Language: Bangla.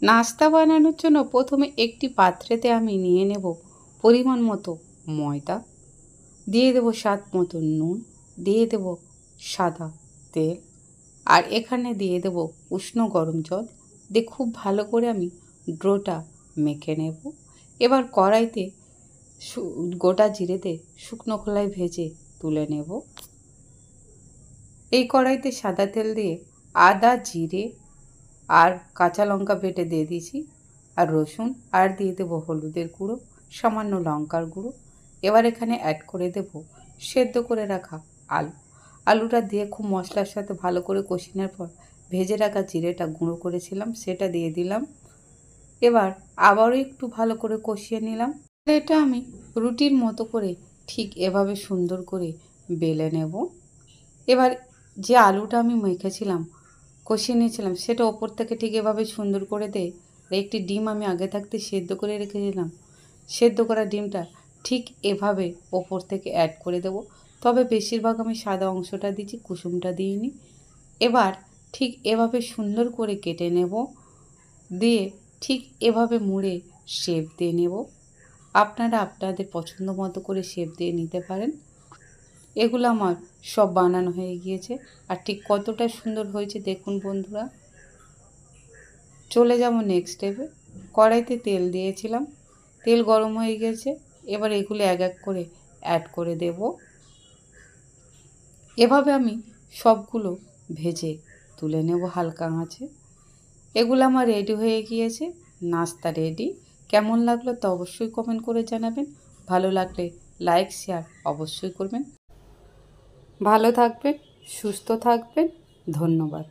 নাস্তা বানানোর জন্য প্রথমে একটি পাত্রেতে আমি নিয়ে নেব পরিমাণ মতো ময়দা, দিয়ে দেব স্বাদ মতো নুন, দিয়ে দেব সাদা তেল, আর এখানে দিয়ে দেব উষ্ণ গরম জল দিয়ে খুব ভালো করে আমি ডোটা মেখে নেব। এবার কড়াইতে গোটা জিরেতে শুকনো খোলায় ভেজে তুলে নেব। এই কড়াইতে সাদা তেল দিয়ে আদা, জিরে আর কাঁচা লঙ্কা বেটে দিয়ে দিয়েছি, আর রসুন, আর দিয়ে দেবো হলুদের গুঁড়ো, সামান্য লঙ্কার গুঁড়ো। এবার এখানে অ্যাড করে দেব সেদ্ধ করে রাখা আলুটা দিয়ে খুব মশলার সাথে ভালো করে কষিয়ে নেওয়ার পর ভেজে রাখা জিরেটা গুঁড়ো করেছিলাম সেটা দিয়ে দিলাম। এবার আবারও একটু ভালো করে কষিয়ে নিলাম। এটা আমি রুটির মতো করে ঠিক এভাবে সুন্দর করে বেলে নেব। এবার যে আলুটা আমি মেখেছিলাম, কষিয়ে নিয়েছিলাম, সেটা ওপর থেকে ঠিক এভাবে সুন্দর করে দিয়ে একটি ডিম আমি আগে থাকতে সেদ্ধ করে রেখেছিলাম, সেদ্ধ করা ডিমটা ঠিক এভাবে ওপর থেকে অ্যাড করে দেব। তবে বেশিরভাগ আমি সাদা অংশটা দিয়েছি, কুসুমটা দিইনি। এবার ঠিক এভাবে সুন্দর করে কেটে নেব, দিয়ে ঠিক এভাবে মুড়ে শেপ দিয়ে নেব। আপনারা আপনাদের পছন্দ মতো করে শেপ দিয়ে নিতে পারেন। এগুলো আমার সব বানানো হয়ে গিয়েছে, আর ঠিক কতটা সুন্দর হয়েছে দেখুন বন্ধুরা। চলে যাব নেক্সট স্টেপে। কড়াইতে তেল দিয়েছিলাম, তেল গরম হয়ে গেছে। এবার এগুলো এক এক করে অ্যাড করে দেব। এভাবে আমি সবগুলো ভেজে তুলে নেব হালকা আঁচে। এগুলো আমার রেডি হয়ে গিয়েছে, নাস্তা রেডি। কেমন লাগলো তা অবশ্যই কমেন্ট করে জানাবেন। ভালো লাগলে লাইক শেয়ার অবশ্যই করবেন। ভালো থাকবেন, সুস্থ থাকবেন। ধন্যবাদ।